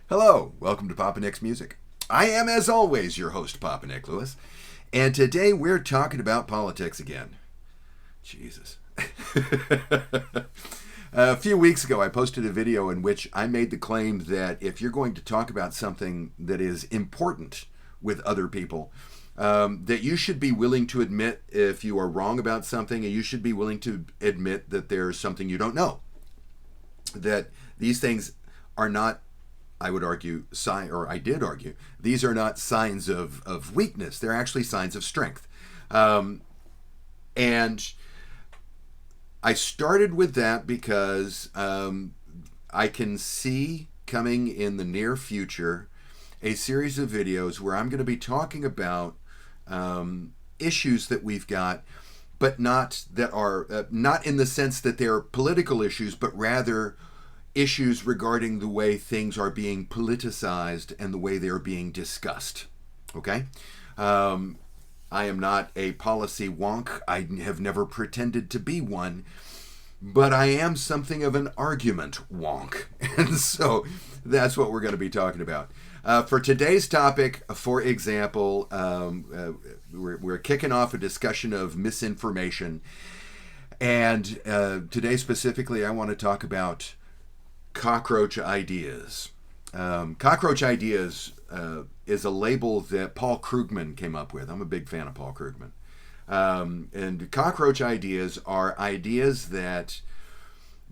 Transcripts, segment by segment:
Hello, welcome to Papa Nick's Music. I am, as always, your host, Papa Nick Lewis, and today we're talking about politics again. Jesus. A few weeks ago, I posted a video in which I made the claim that if you're going to talk about something that is important with other people, that you should be willing to admit if you are wrong about something, and you should be willing to admit that there's something you don't know. That these things are not, I would argue, I did argue, these are not signs of weakness. They're actually signs of strength. And I started with that because I can see coming in the near future a series of videos where I'm going to be talking about issues that we've got, but not that are not in the sense that they're political issues, but rather issues regarding the way things are being politicized and the way they're being discussed. Okay? I am not a policy wonk. I have never pretended to be one, but I am something of an argument wonk. And so that's what we're going to be talking about. For today's topic, for example, we're kicking off a discussion of misinformation. And today specifically, I want to talk about cockroach ideas. Cockroach ideas is a label that Paul Krugman came up with. I'm a big fan of Paul Krugman. And cockroach ideas are ideas that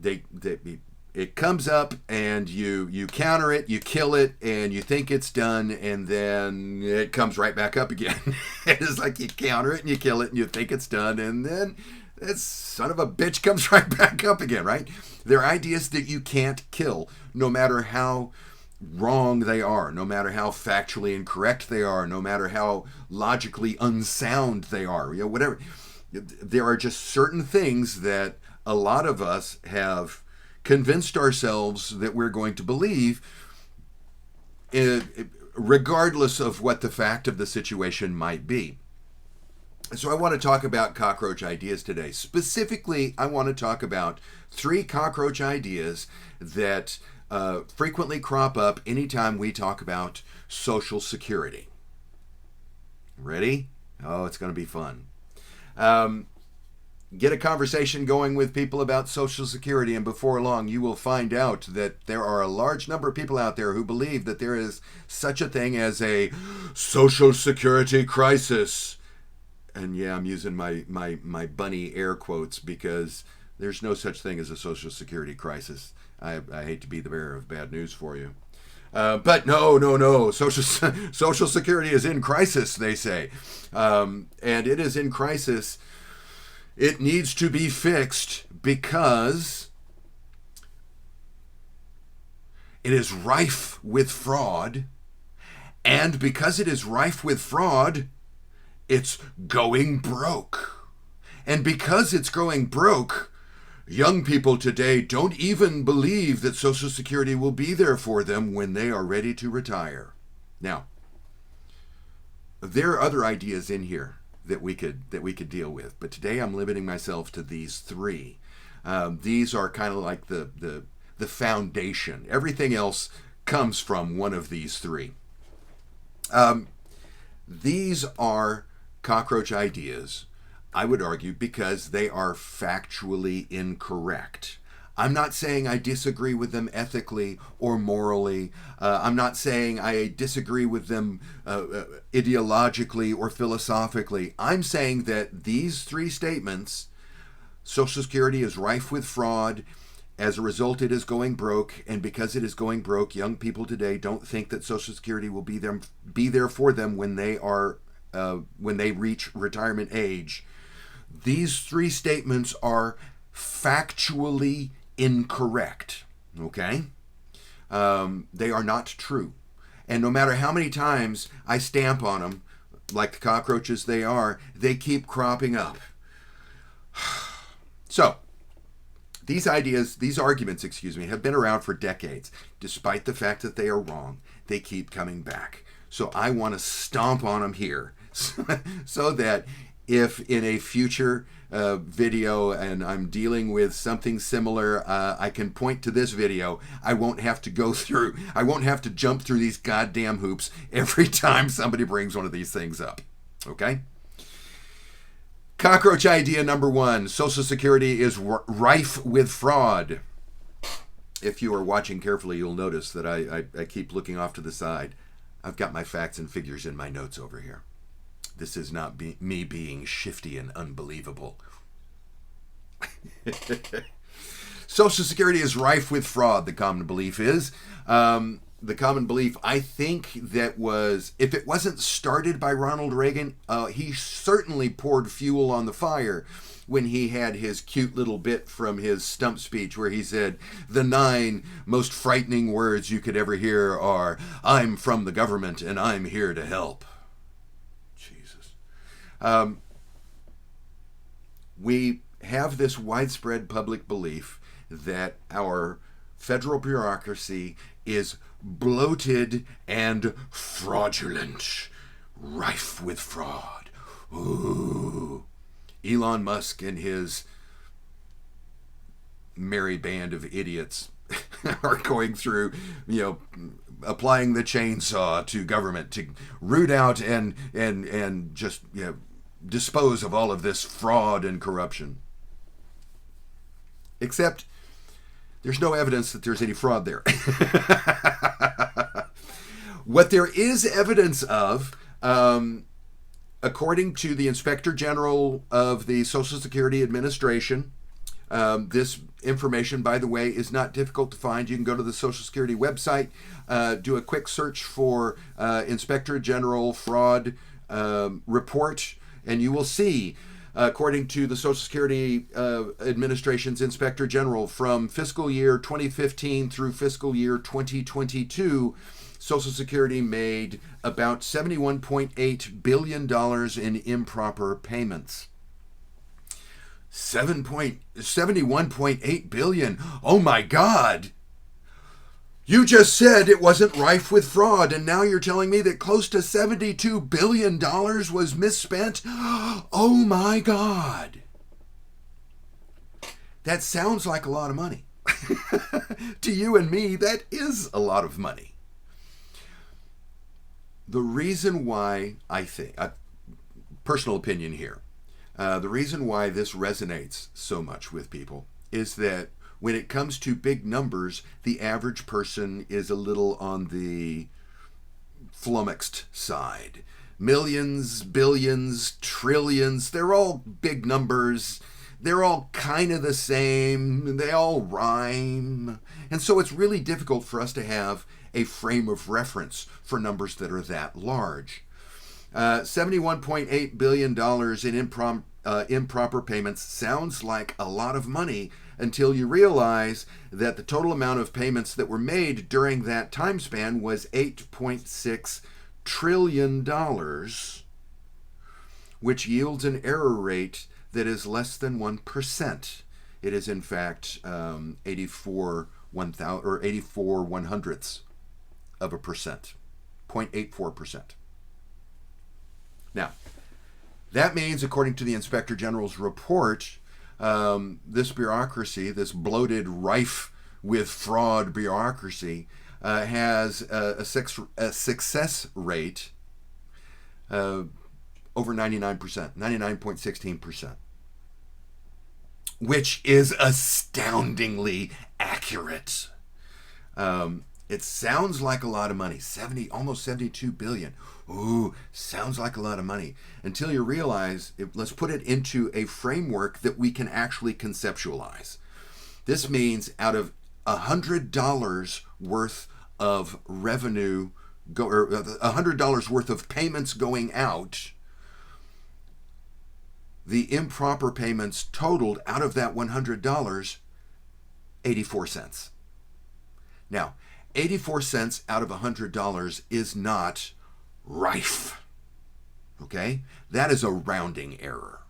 it comes up and you counter it, you kill it, and you think it's done, and then it comes right back up again. It's like you counter it and you kill it and you think it's done, and then that son of a bitch comes right back up again, right? They're ideas that you can't kill, no matter how wrong they are, no matter how factually incorrect they are, no matter how logically unsound they are, whatever. There are just certain things that a lot of us have convinced ourselves that we're going to believe, regardless of what the fact of the situation might be. So I want to talk about cockroach ideas today. Specifically, I want to talk about 3 cockroach ideas that frequently crop up anytime we talk about Social Security. Ready? Oh, it's going to be fun. Get a conversation going with people about Social Security, and before long you will find out that there are a large number of people out there who believe that there is such a thing as a Social Security crisis. And yeah, I'm using my bunny air quotes because there's no such thing as a Social Security crisis. I hate to be the bearer of bad news for you. But no. Social Security is in crisis, they say. And it is in crisis. It needs to be fixed because it is rife with fraud. And because it is rife with fraud, it's going broke. And because it's going broke, young people today don't even believe that Social Security will be there for them when they are ready to retire. Now, there are other ideas in here that we could deal with, but today I'm limiting myself to these 3. These are kind of like the foundation. Everything else comes from one of these 3. These are cockroach ideas, I would argue, because they are factually incorrect. I'm not saying I disagree with them ethically or morally. I'm not saying I disagree with them ideologically or philosophically. I'm saying that these 3 statements, Social Security is rife with fraud, as a result it is going broke, and because it is going broke, young people today don't think that Social Security will be there for them when they reach retirement age. These 3 statements are factually incorrect. Okay? They are not true. And no matter how many times I stamp on them, like the cockroaches they keep cropping up. So, these arguments, have been around for decades. Despite the fact that they are wrong, they keep coming back. So I want to stomp on them here so that if in a future video and I'm dealing with something similar, I can point to this video. I won't have to jump through these goddamn hoops every time somebody brings one of these things up. Okay? Cockroach idea number 1. Social Security is rife with fraud. If you are watching carefully, you'll notice that I keep looking off to the side. I've got my facts and figures in my notes over here. This is not me being shifty and unbelievable. Social Security is rife with fraud, the common belief is. The common belief, I think, that was, if it wasn't started by Ronald Reagan, he certainly poured fuel on the fire when he had his cute little bit from his stump speech where he said, the 9 most frightening words you could ever hear are, I'm from the government and I'm here to help. Jesus. We have this widespread public belief that our federal bureaucracy is bloated and fraudulent, rife with fraud. Ooh. Elon Musk and his merry band of idiots are going through, applying the chainsaw to government to root out and just, dispose of all of this fraud and corruption. Except there's no evidence that there's any fraud there. What there is evidence of, according to the Inspector General of the Social Security Administration, this information, by the way, is not difficult to find. You can go to the Social Security website, do a quick search for Inspector General Fraud Report, and you will see, according to the Social Security Administration's Inspector General, from fiscal year 2015 through fiscal year 2022, Social Security made about $71.8 billion in improper payments. $71.8 billion. Oh my God. You just said it wasn't rife with fraud, and now you're telling me that close to $72 billion was misspent? Oh my God. That sounds like a lot of money. To you and me, that is a lot of money. The reason why I think, personal opinion here, the reason why this resonates so much with people is that when it comes to big numbers, the average person is a little on the flummoxed side. Millions, billions, trillions, they're all big numbers. They're all kind of the same. They all rhyme. And so it's really difficult for us to have a frame of reference for numbers that are that large. $71.8 billion in improper payments sounds like a lot of money until you realize that the total amount of payments that were made during that time span was $8.6 trillion, which yields an error rate that is less than 1%. It is in fact 84 100ths of a percent, 0.84%. Now, that means, according to the Inspector General's report, this bureaucracy, this bloated, rife with fraud bureaucracy, has a success rate over 99%, 99.16%, which is astoundingly accurate. It sounds like a lot of money, almost 72 billion. Ooh, sounds like a lot of money. Until you realize, let's put it into a framework that we can actually conceptualize. This means out of $100 worth of revenue, or $100 worth of payments going out, the improper payments totaled out of that $100, 84 cents. Now, 84 cents out of $100 is not rife. Okay? That is a rounding error.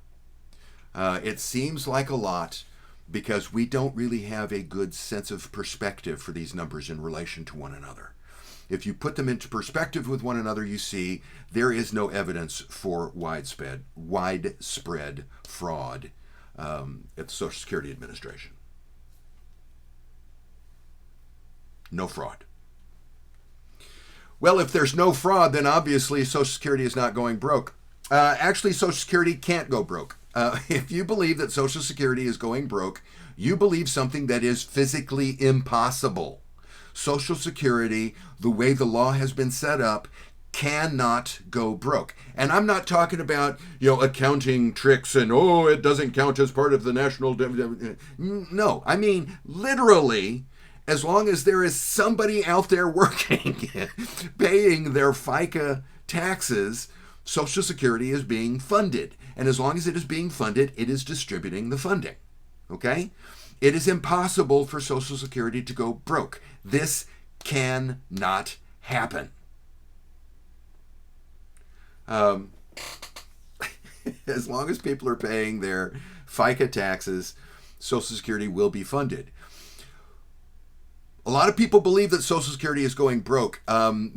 It seems like a lot because we don't really have a good sense of perspective for these numbers in relation to one another. If you put them into perspective with one another, you see there is no evidence for widespread fraud at the Social Security Administration. No fraud. Well, if there's no fraud, then obviously Social Security is not going broke. Actually, Social Security can't go broke. If you believe that Social Security is going broke, you believe something that is physically impossible. Social Security, the way the law has been set up, cannot go broke. And I'm not talking about, accounting tricks and, it doesn't count as part of the national... No, I mean, literally, as long as there is somebody out there working, paying their FICA taxes, Social Security is being funded. And as long as it is being funded, it is distributing the funding. Okay? It is impossible for Social Security to go broke. This cannot happen. As long as people are paying their FICA taxes, Social Security will be funded. A lot of people believe that Social Security is going broke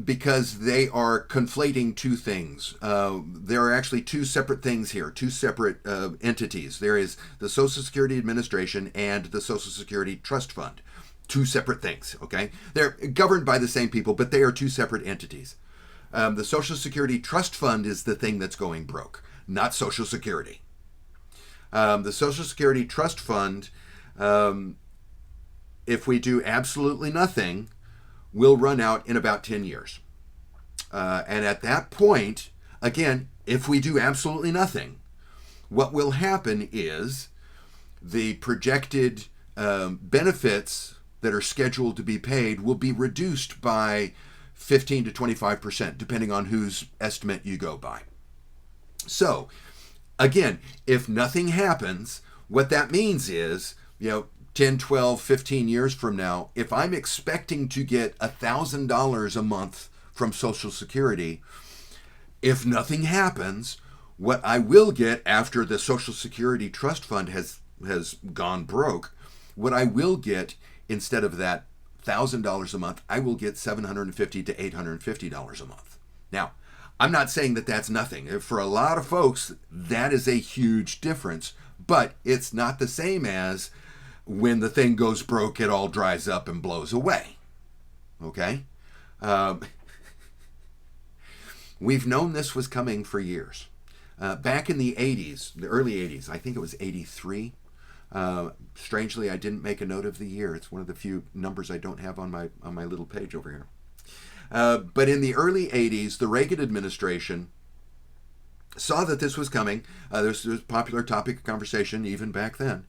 because they are conflating two things. There are actually two separate things here, two separate entities. There is the Social Security Administration and the Social Security Trust Fund. Two separate things, okay? They're governed by the same people, but they are two separate entities. The Social Security Trust Fund is the thing that's going broke, not Social Security. The Social Security Trust Fund... if we do absolutely nothing, will run out in about 10 years. And at that point, again, if we do absolutely nothing, what will happen is the projected benefits that are scheduled to be paid will be reduced by 15 to 25%, depending on whose estimate you go by. So, again, if nothing happens, what that means is, 10, 12, 15 years from now, if I'm expecting to get $1,000 a month from Social Security, if nothing happens, what I will get after the Social Security Trust Fund has gone broke, what I will get instead of that $1,000 a month, I will get $750 to $850 a month. Now, I'm not saying that that's nothing. For a lot of folks, that is a huge difference, but it's not the same as when the thing goes broke, it all dries up and blows away. Okay? We've known this was coming for years. Back in the 80s, the early 80s, I think it was 83. Strangely, I didn't make a note of the year. It's one of the few numbers I don't have on my little page over here. But in the early 80s, the Reagan administration saw that this was coming. This was a popular topic of conversation even back then.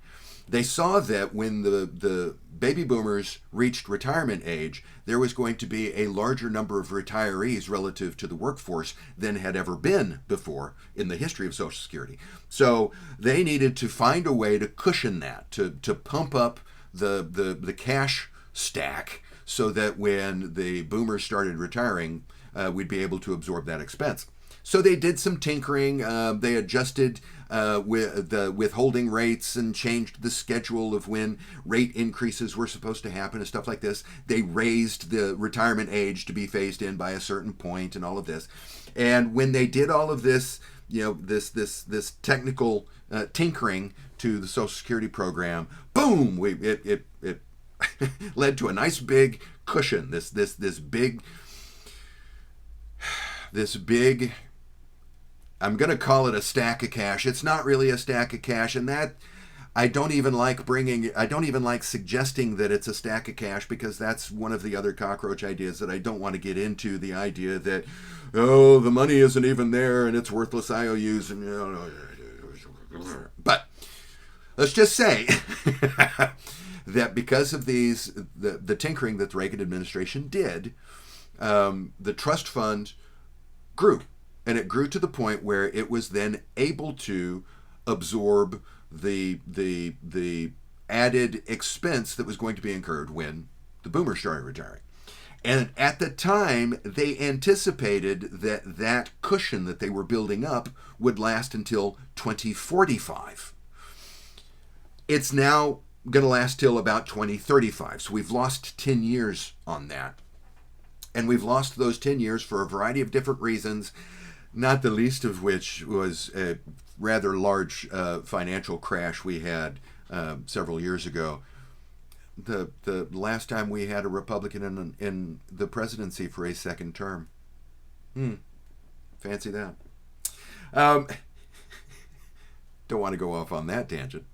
They saw that when the baby boomers reached retirement age, there was going to be a larger number of retirees relative to the workforce than had ever been before in the history of Social Security. So they needed to find a way to cushion that, to pump up the cash stack so that when the boomers started retiring, we'd be able to absorb that expense. So they did some tinkering. They adjusted with the withholding rates and changed the schedule of when rate increases were supposed to happen and stuff like this. They raised the retirement age to be phased in by a certain point and all of this. And when they did all of this, this technical tinkering to the Social Security program, boom! It led to a nice big cushion. This big. I'm going to call it a stack of cash. It's not really a stack of cash, and that I don't even like suggesting that it's a stack of cash, because that's one of the other cockroach ideas that I don't want to get into, the idea that, the money isn't even there and it's worthless IOUs. But let's just say that because of the tinkering that the Reagan administration did, the trust fund grew. And it grew to the point where it was then able to absorb the added expense that was going to be incurred when the boomers started retiring. And at the time, they anticipated that cushion that they were building up would last until 2045. It's now going to last till about 2035. So we've lost 10 years on that. And we've lost those 10 years for a variety of different reasons. not the least of which was a rather large financial crash we had several years ago. The last time we had a Republican in the presidency for a second term. Fancy that. Um, don't want to go off on that tangent.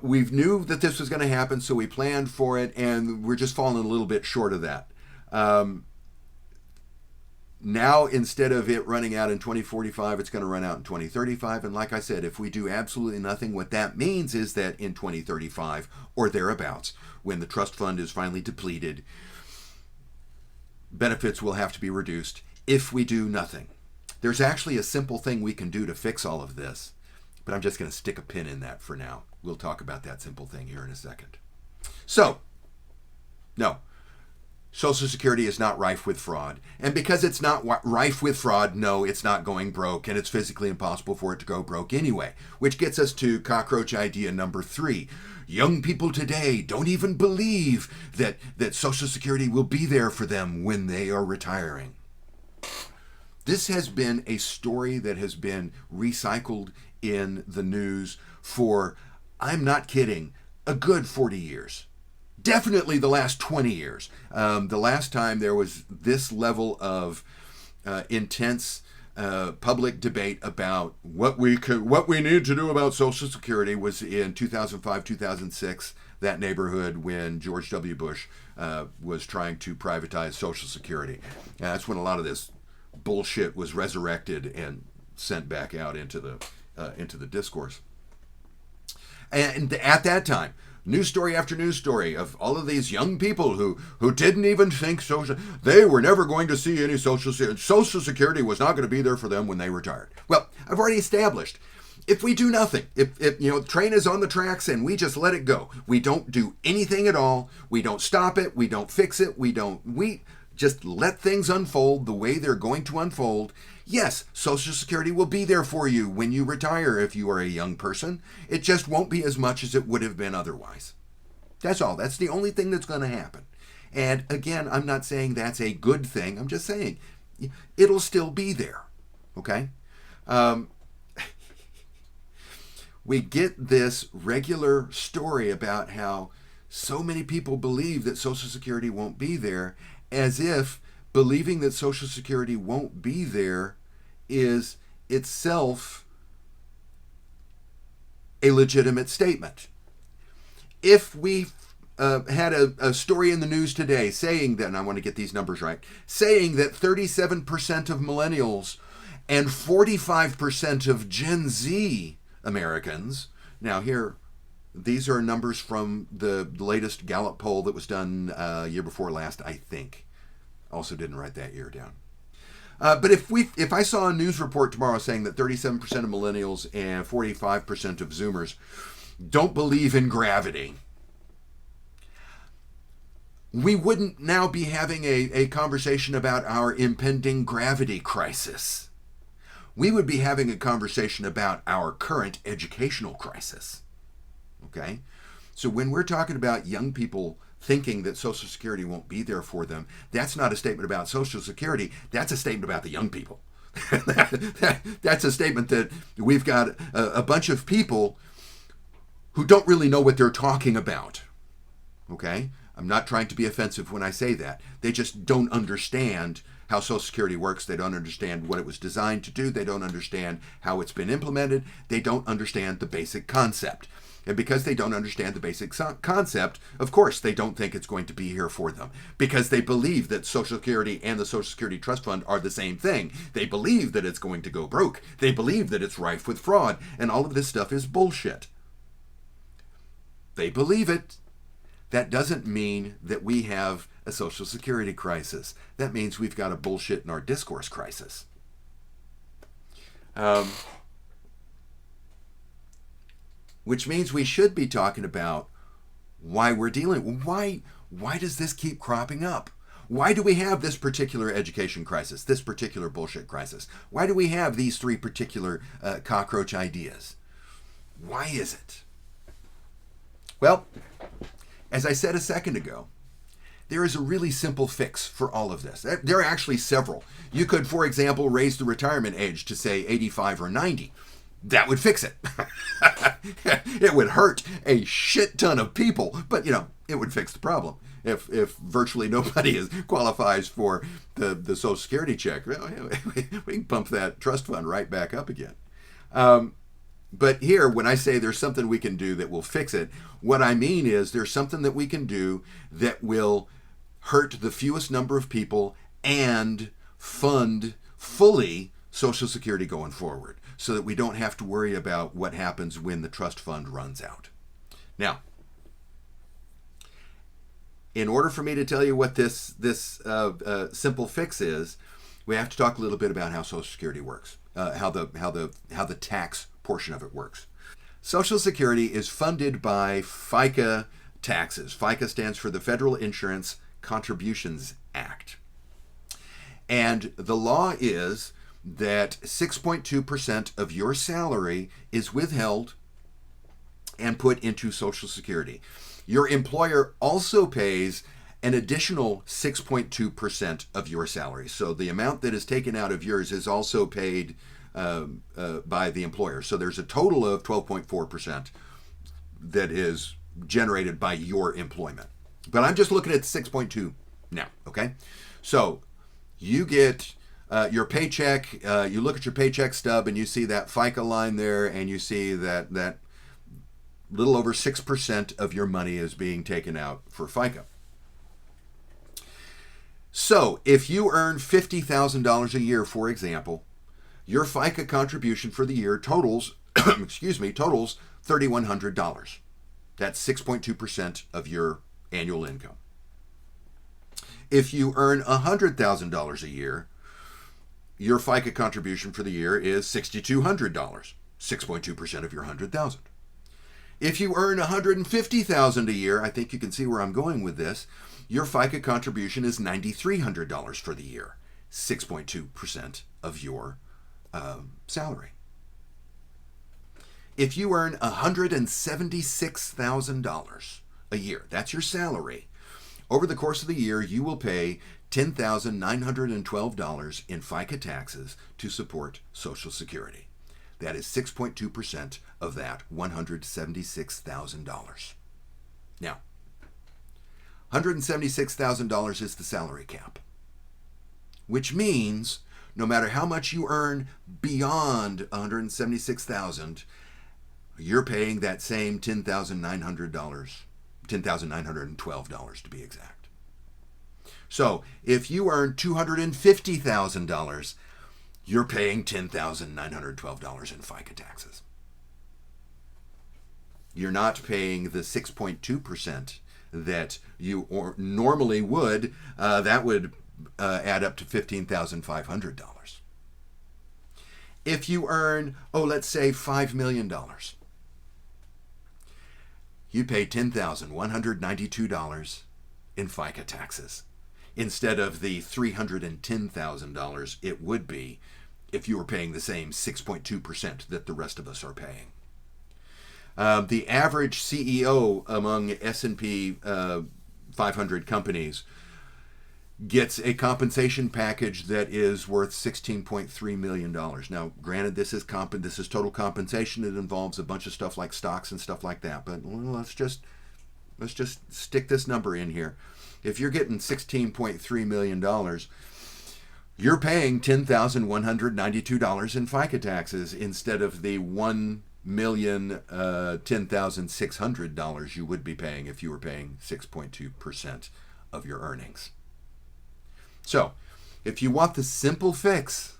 We knew that this was going to happen, so we planned for it, and we're just falling a little bit short of that. Now, instead of it running out in 2045, it's going to run out in 2035. And like I said, if we do absolutely nothing, what that means is that in 2035 or thereabouts, when the trust fund is finally depleted, benefits will have to be reduced if we do nothing. There's actually a simple thing we can do to fix all of this, but I'm just going to stick a pin in that for now. We'll talk about that simple thing here in a second. So, no. Social Security is not rife with fraud. And because it's not rife with fraud, no, it's not going broke, and it's physically impossible for it to go broke anyway. Which gets us to cockroach idea number 3. Young people today don't even believe that Social Security will be there for them when they are retiring. This has been a story that has been recycled in the news for, I'm not kidding, a good 40 years. Definitely the last 20 years. The last time there was this level of intense public debate about what we need to do about Social Security was in 2005, 2006, that neighborhood when George W. Bush was trying to privatize Social Security. That's when a lot of this bullshit was resurrected and sent back out into the discourse. And at that time, news story after news story of all of these young people who didn't even think they were never going to see any Social Security was not going to be there for them when they retired. Well, I've already established, if we do nothing, if the train is on the tracks and we just let it go, we don't do anything at all, we don't stop it, we don't fix it, we just let things unfold the way they're going to unfold. Yes, Social Security will be there for you when you retire if you are a young person. It just won't be as much as it would have been otherwise. That's all. That's the only thing that's going to happen. And again, I'm not saying that's a good thing. I'm just saying it'll still be there. Okay? We get this regular story about how so many people believe that Social Security won't be there, as if believing that Social Security won't be there is itself a legitimate statement. If we had a story in the news today saying that, and I want to get these numbers right, saying that 37% of millennials and 45% of Gen Z Americans, now here, these are numbers from the latest Gallup poll that was done year before last, I think. Also didn't write that year down. But if I saw a news report tomorrow saying that 37% of millennials and 45% of Zoomers don't believe in gravity, we wouldn't now be having a conversation about our impending gravity crisis. We would be having a conversation about our current educational crisis. Okay? So when we're talking about young people thinking that Social Security won't be there for them, that's not a statement about Social Security. That's a statement about the young people. That's a statement that we've got a bunch of people who don't really know what they're talking about. Okay? I'm not trying to be offensive when I say that. They just don't understand how Social Security works. They don't understand what it was designed to do. They don't understand how it's been implemented. They don't understand the basic concept. And because they don't understand the basic concept, of course, they don't think it's going to be here for them. Because they believe that Social Security and the Social Security Trust Fund are the same thing. They believe that it's going to go broke. They believe that it's rife with fraud. And all of this stuff is bullshit. They believe it. That doesn't mean that we have a Social Security crisis. That means we've got a bullshit in our discourse crisis. Which means we should be talking about why we're dealing. Why does this keep cropping up? Why do we have this particular education crisis, this particular bullshit crisis? Why do we have these three particular cockroach ideas? Why is it? Well, as I said a second ago, There is a really simple fix for all of this. There are actually several. You could, for example, raise the retirement age to, say, 85 or 90. That would fix it. It would hurt a shit ton of people, but, it would fix the problem. If virtually nobody qualifies for the Social Security check, we can pump that trust fund right back up again. But here, when I say there's something we can do that will fix it, what I mean is there's something that we can do that will hurt the fewest number of people and fund fully Social Security going forward, so that we don't have to worry about what happens when the trust fund runs out. Now, in order for me to tell you what this simple fix is, we have to talk a little bit about how Social Security works, how the tax portion of it works. Social Security is funded by FICA taxes. FICA stands for the Federal Insurance Contributions Act. And the law is that 6.2% of your salary is withheld and put into Social Security. Your employer also pays an additional 6.2% of your salary. So the amount that is taken out of yours is also paid by the employer. So there's a total of 12.4% that is generated by your employment. But I'm just looking at 6.2 now, okay? So you get your paycheck, you look at your paycheck stub and you see that FICA line there, and you see that little over 6% of your money is being taken out for FICA. So if you earn $50,000 a year, for example, your FICA contribution for the year totals $3,100. That's 6.2% of your annual income. If you earn $100,000 a year, your FICA contribution for the year is $6,200, 6.2% of your $100,000. If you earn $150,000 a year, I think you can see where I'm going with this, your FICA contribution is $9,300 for the year, 6.2% of your salary. If you earn $176,000 a year, that's your salary, over the course of the year, you will pay $10,912 in FICA taxes to support Social Security. That is 6.2% of that $176,000. Now, $176,000 is the salary cap, which means no matter how much you earn beyond $176,000, you're paying that same $10,900, $10,912 to be exact. So if you earn $250,000, you're paying $10,912 in FICA taxes. You're not paying the 6.2% that you normally would. That would add up to $15,500. If you earn, let's say $5 million, you pay $10,192 in FICA taxes instead of the $310,000 it would be if you were paying the same 6.2% that the rest of us are paying. The average CEO among S&P 500 companies gets a compensation package that is worth $16.3 million. Now, granted, this is total compensation. It involves a bunch of stuff like stocks and stuff like that. But let's just stick this number in here. If you're getting $16.3 million, you're paying $10,192 in FICA taxes instead of the $1,010,600 you would be paying if you were paying 6.2% of your earnings. So, if you want the simple fix,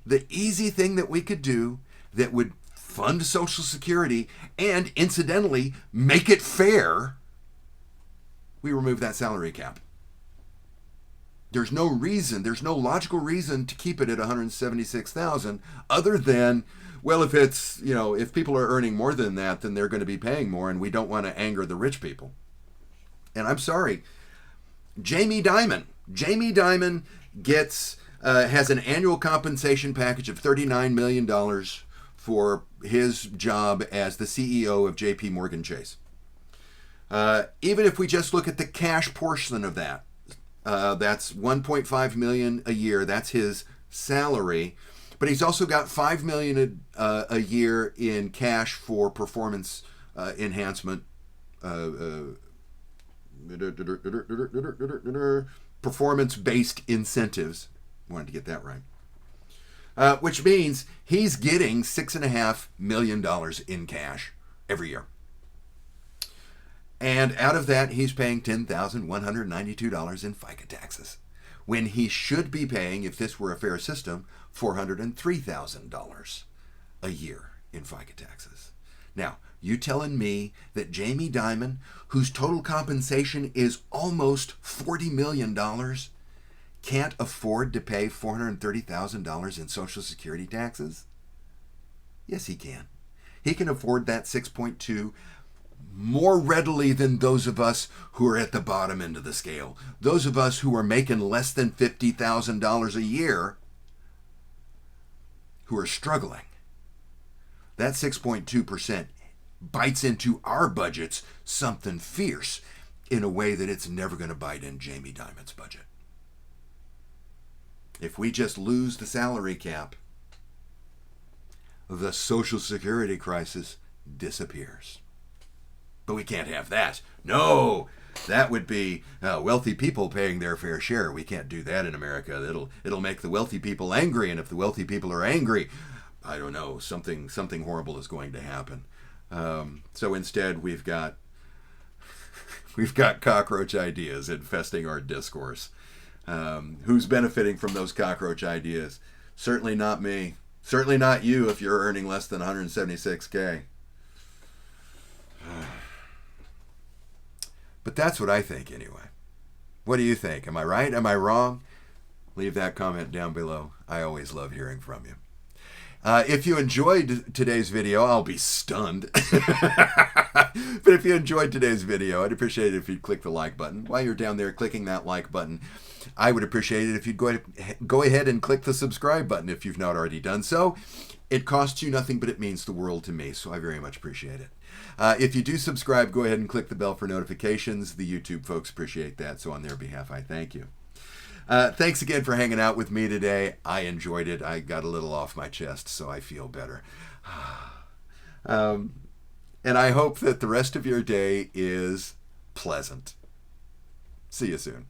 the easy thing that we could do that would fund Social Security and incidentally make it fair, we remove that salary cap. There's no logical reason to keep it at $176,000 other than, well, if people are earning more than that, then they're going to be paying more, and we don't want to anger the rich people. And I'm sorry, Jamie Dimon has an annual compensation package of $39 million for his job as the CEO of JP Morgan Chase. Even if we just look at the cash portion of that, That's 1.5 million a year. That's his salary, but he's also got 5 million a year in cash for performance enhancement, performance-based incentives. Wanted to get that right. Which means he's getting $6.5 million in cash every year. And out of that, he's paying $10,192 in FICA taxes, when he should be paying, if this were a fair system, $403,000 a year in FICA taxes. Now, you telling me that Jamie Dimon, whose total compensation is almost $40 million, can't afford to pay $430,000 in Social Security taxes? Yes, he can. He can afford that 6.2 more readily than those of us who are at the bottom end of the scale. Those of us who are making less than $50,000 a year, who are struggling. That 6.2% bites into our budgets something fierce in a way that it's never going to bite in Jamie Dimon's budget. If we just lose the salary cap, the Social Security crisis disappears. But we can't have that. No, that would be wealthy people paying their fair share. We can't do that in America. It'll make the wealthy people angry, and if the wealthy people are angry, I don't know, something horrible is going to happen. So instead, we've got cockroach ideas infesting our discourse. Who's benefiting from those cockroach ideas? Certainly not me. Certainly not you if you're earning less than $176K. But that's what I think anyway. What do you think? Am I right? Am I wrong? Leave that comment down below. I always love hearing from you. If you enjoyed today's video, I'll be stunned. But if you enjoyed today's video, I'd appreciate it if you'd click the like button. While you're down there clicking that like button, I would appreciate it if you'd go ahead and click the subscribe button if you've not already done so. It costs you nothing, but it means the world to me, so I very much appreciate it. If you do subscribe, go ahead and click the bell for notifications. The YouTube folks appreciate that, so on their behalf, I thank you. Thanks again for hanging out with me today. I enjoyed it. I got a little off my chest, so I feel better. And I hope that the rest of your day is pleasant. See you soon.